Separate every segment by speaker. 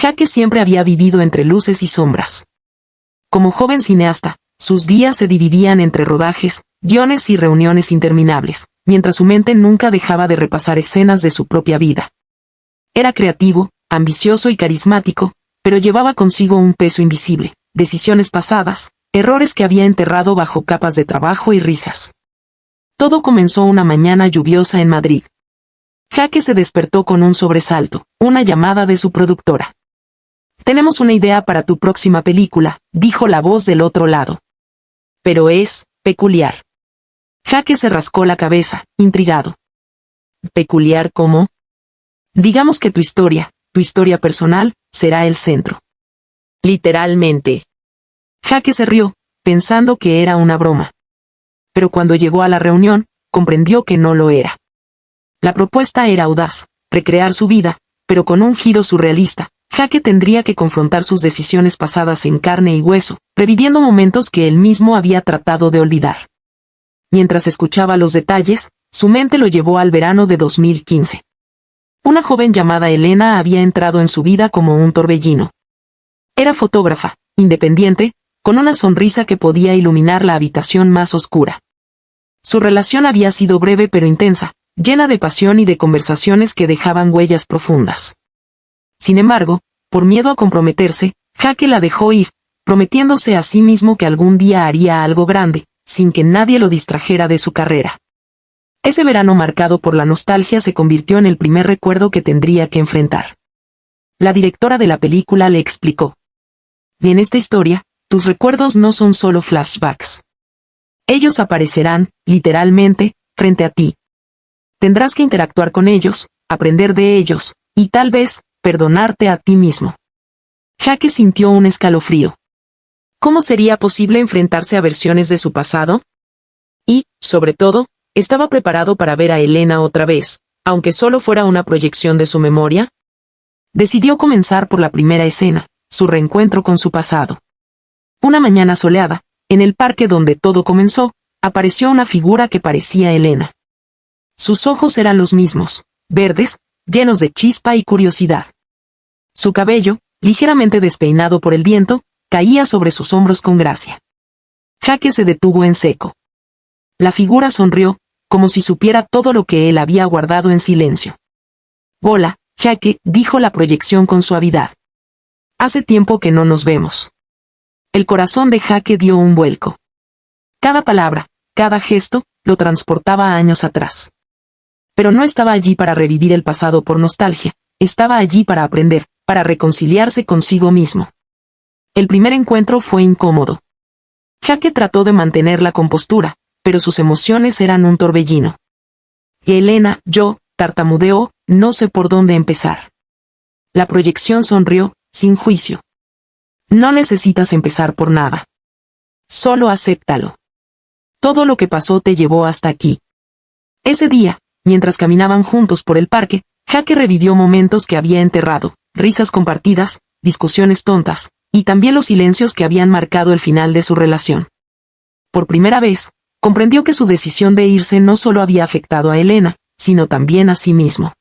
Speaker 1: Jake siempre había vivido entre luces y sombras. Como joven cineasta, sus días se dividían entre rodajes, guiones y reuniones interminables, mientras su mente nunca dejaba de repasar escenas de su propia vida. Era creativo, ambicioso y carismático, pero llevaba consigo un peso invisible, decisiones pasadas, errores que había enterrado bajo capas de trabajo y risas. Todo comenzó una mañana lluviosa en Madrid. Jake se despertó con un sobresalto, una llamada de su productora. «Tenemos una idea para tu próxima película», dijo la voz del otro lado. «Pero es peculiar». Jake se rascó la cabeza, intrigado. «¿Peculiar cómo?» «Digamos que tu historia personal, será el centro». «Literalmente». Jake se rió, pensando que era una broma. Pero cuando llegó a la reunión, comprendió que no lo era. La propuesta era audaz, recrear su vida, pero con un giro surrealista. Jake tendría que confrontar sus decisiones pasadas en carne y hueso, reviviendo momentos que él mismo había tratado de olvidar. Mientras escuchaba los detalles, su mente lo llevó al verano de 2015. Una joven llamada Elena había entrado en su vida como un torbellino. Era fotógrafa, independiente, con una sonrisa que podía iluminar la habitación más oscura. Su relación había sido breve pero intensa, llena de pasión y de conversaciones que dejaban huellas profundas. Sin embargo, por miedo a comprometerse, Jake la dejó ir, prometiéndose a sí mismo que algún día haría algo grande, sin que nadie lo distrajera de su carrera. Ese verano marcado por la nostalgia se convirtió en el primer recuerdo que tendría que enfrentar. La directora de la película le explicó: «Y en esta historia, tus recuerdos no son solo flashbacks. Ellos aparecerán, literalmente, frente a ti. Tendrás que interactuar con ellos, aprender de ellos, y tal vez, perdonarte a ti mismo». Jake sintió un escalofrío. ¿Cómo sería posible enfrentarse a versiones de su pasado? Y, sobre todo, ¿estaba preparado para ver a Elena otra vez, aunque solo fuera una proyección de su memoria? Decidió comenzar por la primera escena, su reencuentro con su pasado. Una mañana soleada, en el parque donde todo comenzó, apareció una figura que parecía Elena. Sus ojos eran los mismos, verdes, llenos de chispa y curiosidad. Su cabello, ligeramente despeinado por el viento, caía sobre sus hombros con gracia. Jake se detuvo en seco. La figura sonrió, como si supiera todo lo que él había guardado en silencio. «Hola, Jake», dijo la proyección con suavidad. «Hace tiempo que no nos vemos». El corazón de Jake dio un vuelco. Cada palabra, cada gesto, lo transportaba a años atrás. Pero no estaba allí para revivir el pasado por nostalgia, estaba allí para aprender, para reconciliarse consigo mismo. El primer encuentro fue incómodo. Jake trató de mantener la compostura, pero sus emociones eran un torbellino. «Elena, tartamudeó, no sé por dónde empezar». La proyección sonrió, sin juicio. «No necesitas empezar por nada. Solo acéptalo. Todo lo que pasó te llevó hasta aquí». Ese día, mientras caminaban juntos por el parque, Jake revivió momentos que había enterrado, risas compartidas, discusiones tontas, y también los silencios que habían marcado el final de su relación. Por primera vez, comprendió que su decisión de irse no solo había afectado a Elena, sino también a sí mismo.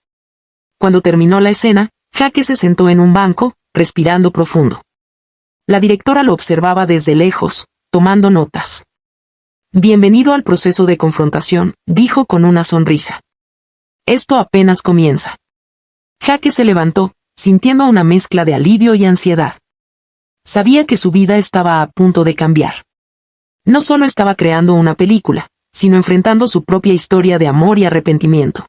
Speaker 1: Cuando terminó la escena, Jake se sentó en un banco, respirando profundo. La directora lo observaba desde lejos, tomando notas. «Bienvenido al proceso de confrontación», dijo con una sonrisa. «Esto apenas comienza». Jake se levantó, sintiendo una mezcla de alivio y ansiedad. Sabía que su vida estaba a punto de cambiar. No solo estaba creando una película, sino enfrentando su propia historia de amor y arrepentimiento.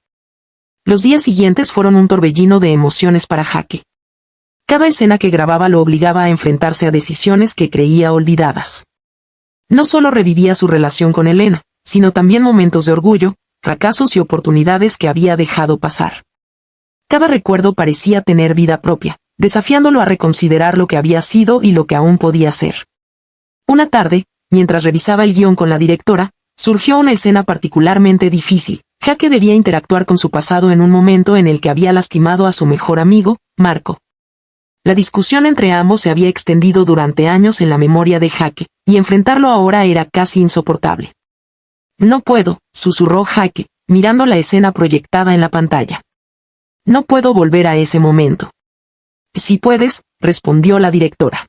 Speaker 1: Los días siguientes fueron un torbellino de emociones para Jake. Cada escena que grababa lo obligaba a enfrentarse a decisiones que creía olvidadas. No solo revivía su relación con Elena, sino también momentos de orgullo, fracasos y oportunidades que había dejado pasar. Cada recuerdo parecía tener vida propia, desafiándolo a reconsiderar lo que había sido y lo que aún podía ser. Una tarde, mientras revisaba el guión con la directora, surgió una escena particularmente difícil. Jake debía interactuar con su pasado en un momento en el que había lastimado a su mejor amigo, Marco. La discusión entre ambos se había extendido durante años en la memoria de Jake, y enfrentarlo ahora era casi insoportable. «No puedo», susurró Jake, mirando la escena proyectada en la pantalla. «No puedo volver a ese momento. Si puedes, respondió la directora.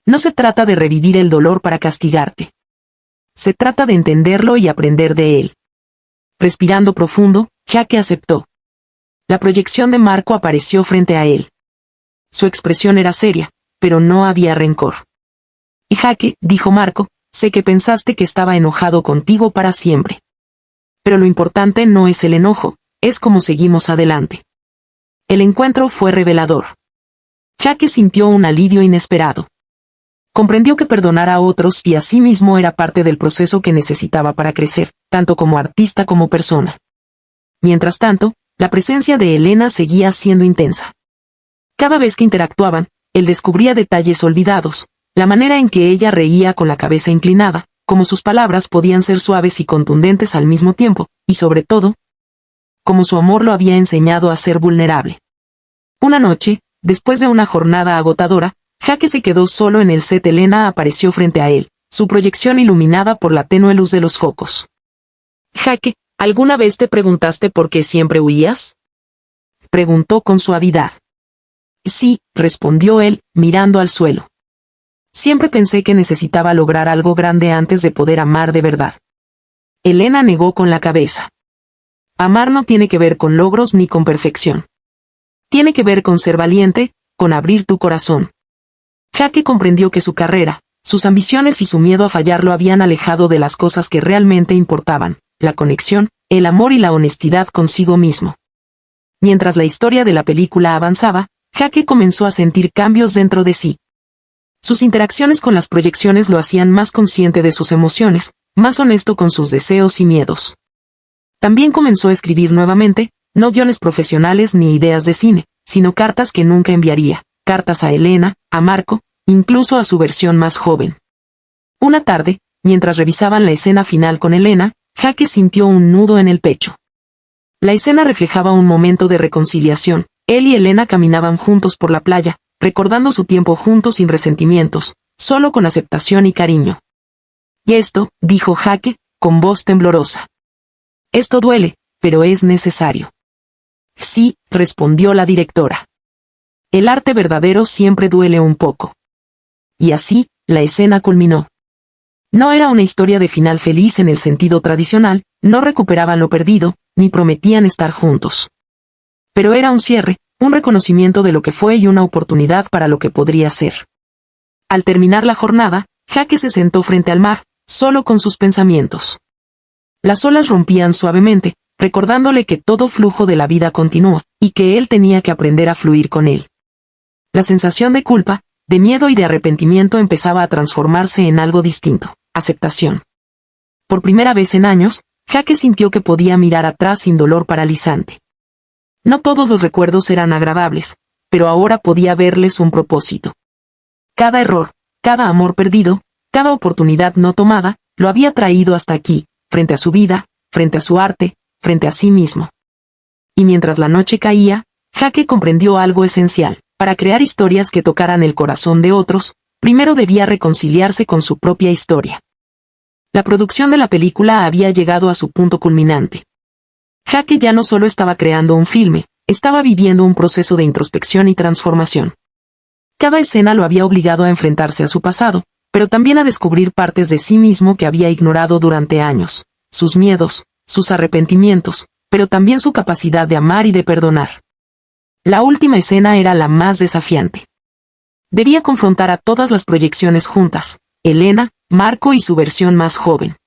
Speaker 1: No se trata de revivir el dolor para castigarte. Se trata de entenderlo y aprender de él. Respirando profundo, Jake aceptó. La proyección de Marco apareció frente a él. Su expresión era seria, pero no había rencor. Jake, dijo Marco, sé que pensaste que estaba enojado contigo para siempre. Pero lo importante no es el enojo, es cómo seguimos adelante. El encuentro fue revelador. Jake sintió un alivio inesperado. Comprendió que perdonar a otros y a sí mismo era parte del proceso que necesitaba para crecer, tanto como artista como persona. Mientras tanto, la presencia de Elena seguía siendo intensa. Cada vez que interactuaban, él descubría detalles olvidados, la manera en que ella reía con la cabeza inclinada, como sus palabras podían ser suaves y contundentes al mismo tiempo, y sobre todo, como su amor lo había enseñado a ser vulnerable. Una noche, después de una jornada agotadora, Jake se quedó solo en el set. Elena apareció frente a él, su proyección iluminada por la tenue luz de los focos. Jake, ¿alguna vez te preguntaste por qué siempre huías? Preguntó con suavidad. Sí, respondió él, mirando al suelo. Siempre pensé que necesitaba lograr algo grande antes de poder amar de verdad. Elena negó con la cabeza. Amar no tiene que ver con logros ni con perfección. Tiene que ver con ser valiente, con abrir tu corazón. Jake comprendió que su carrera, sus ambiciones y su miedo a fallar lo habían alejado de las cosas que realmente importaban, la conexión, el amor y la honestidad consigo mismo. Mientras la historia de la película avanzaba, Jake comenzó a sentir cambios dentro de sí. Sus interacciones con las proyecciones lo hacían más consciente de sus emociones, más honesto con sus deseos y miedos. También comenzó a escribir nuevamente, no guiones profesionales ni ideas de cine, sino cartas que nunca enviaría, cartas a Elena, a Marco, incluso a su versión más joven. Una tarde, mientras revisaban la escena final con Elena, Jake sintió un nudo en el pecho. La escena reflejaba un momento de reconciliación. Él y Elena caminaban juntos por la playa, recordando su tiempo juntos sin resentimientos, solo con aceptación y cariño. Y esto, dijo Jake, con voz temblorosa. Esto duele, pero es necesario. Sí, respondió la directora. El arte verdadero siempre duele un poco. Y así, la escena culminó. No era una historia de final feliz en el sentido tradicional, no recuperaban lo perdido, ni prometían estar juntos. Pero era un cierre, un reconocimiento de lo que fue y una oportunidad para lo que podría ser. Al terminar la jornada, Jake se sentó frente al mar, solo con sus pensamientos. Las olas rompían suavemente, recordándole que todo flujo de la vida continúa, y que él tenía que aprender a fluir con él. La sensación de culpa, de miedo y de arrepentimiento empezaba a transformarse en algo distinto, aceptación. Por primera vez en años, Jake sintió que podía mirar atrás sin dolor paralizante. No todos los recuerdos eran agradables, pero ahora podía verles un propósito. Cada error, cada amor perdido, cada oportunidad no tomada, lo había traído hasta aquí, frente a su vida, frente a su arte, frente a sí mismo. Y mientras la noche caía, Jake comprendió algo esencial. Para crear historias que tocaran el corazón de otros, primero debía reconciliarse con su propia historia. La producción de la película había llegado a su punto culminante. Jake ya no solo estaba creando un filme, estaba viviendo un proceso de introspección y transformación. Cada escena lo había obligado a enfrentarse a su pasado, pero también a descubrir partes de sí mismo que había ignorado durante años, sus miedos, sus arrepentimientos, pero también su capacidad de amar y de perdonar. La última escena era la más desafiante. Debía confrontar a todas las proyecciones juntas, Elena, Marco y su versión más joven.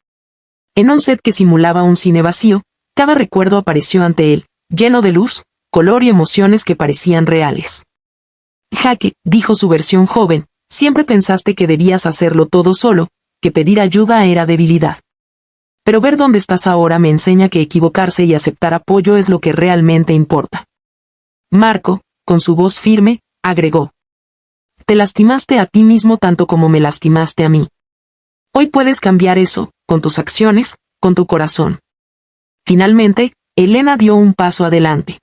Speaker 1: En un set que simulaba un cine vacío, cada recuerdo apareció ante él, lleno de luz, color y emociones que parecían reales. Jake, dijo su versión joven, siempre pensaste que debías hacerlo todo solo, que pedir ayuda era debilidad. Pero ver dónde estás ahora me enseña que equivocarse y aceptar apoyo es lo que realmente importa. Marco, con su voz firme, agregó. Te lastimaste a ti mismo tanto como me lastimaste a mí. Hoy puedes cambiar eso, con tus acciones, con tu corazón. Finalmente, Elena dio un paso adelante.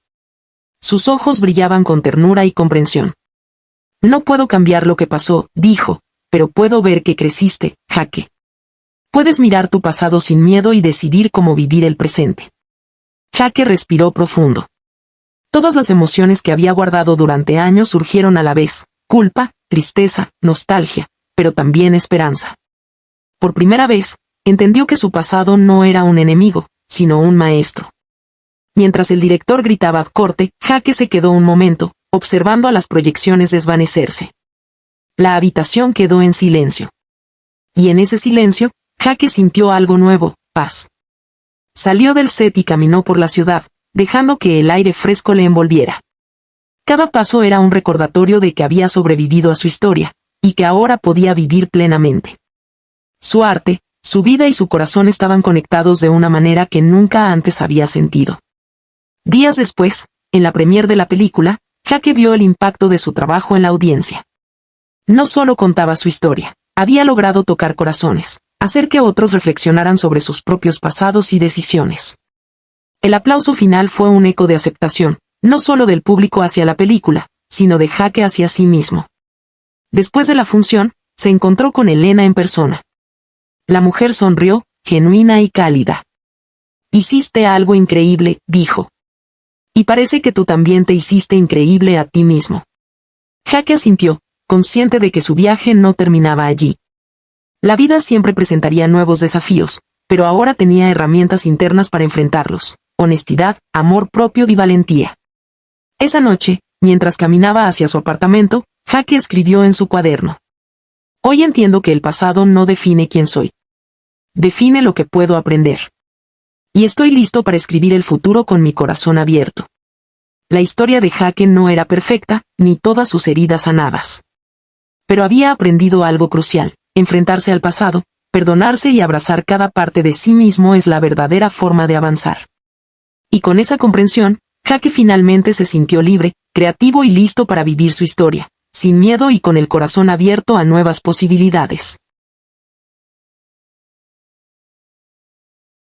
Speaker 1: Sus ojos brillaban con ternura y comprensión. No puedo cambiar lo que pasó, dijo, pero puedo ver que creciste, Jake. Puedes mirar tu pasado sin miedo y decidir cómo vivir el presente. Jake respiró profundo. Todas las emociones que había guardado durante años surgieron a la vez: culpa, tristeza, nostalgia, pero también esperanza. Por primera vez, entendió que su pasado no era un enemigo, sino un maestro. Mientras el director gritaba "corte", Jake se quedó un momento, observando a las proyecciones desvanecerse. La habitación quedó en silencio. Y en ese silencio, Jake sintió algo nuevo: paz. Salió del set y caminó por la ciudad, dejando que el aire fresco le envolviera. Cada paso era un recordatorio de que había sobrevivido a su historia, y que ahora podía vivir plenamente. Su arte, su vida y su corazón estaban conectados de una manera que nunca antes había sentido. Días después, en la premier de la película, Jake vio el impacto de su trabajo en la audiencia. No solo contaba su historia, había logrado tocar corazones, hacer que otros reflexionaran sobre sus propios pasados y decisiones. El aplauso final fue un eco de aceptación, no solo del público hacia la película, sino de Jake hacia sí mismo. Después de la función, se encontró con Elena en persona. La mujer sonrió, genuina y cálida. «Hiciste algo increíble», dijo. «Y parece que tú también te hiciste increíble a ti mismo». Jake asintió, consciente de que su viaje no terminaba allí. La vida siempre presentaría nuevos desafíos, pero ahora tenía herramientas internas para enfrentarlos: honestidad, amor propio y valentía. Esa noche, mientras caminaba hacia su apartamento, Jake escribió en su cuaderno: «Hoy entiendo que el pasado no define quién soy. Define lo que puedo aprender. Y estoy listo para escribir el futuro con mi corazón abierto». La historia de Jake no era perfecta, ni todas sus heridas sanadas. Pero había aprendido algo crucial: enfrentarse al pasado, perdonarse y abrazar cada parte de sí mismo es la verdadera forma de avanzar. Y con esa comprensión, Jake finalmente se sintió libre, creativo y listo para vivir su historia, sin miedo y con el corazón abierto a nuevas posibilidades.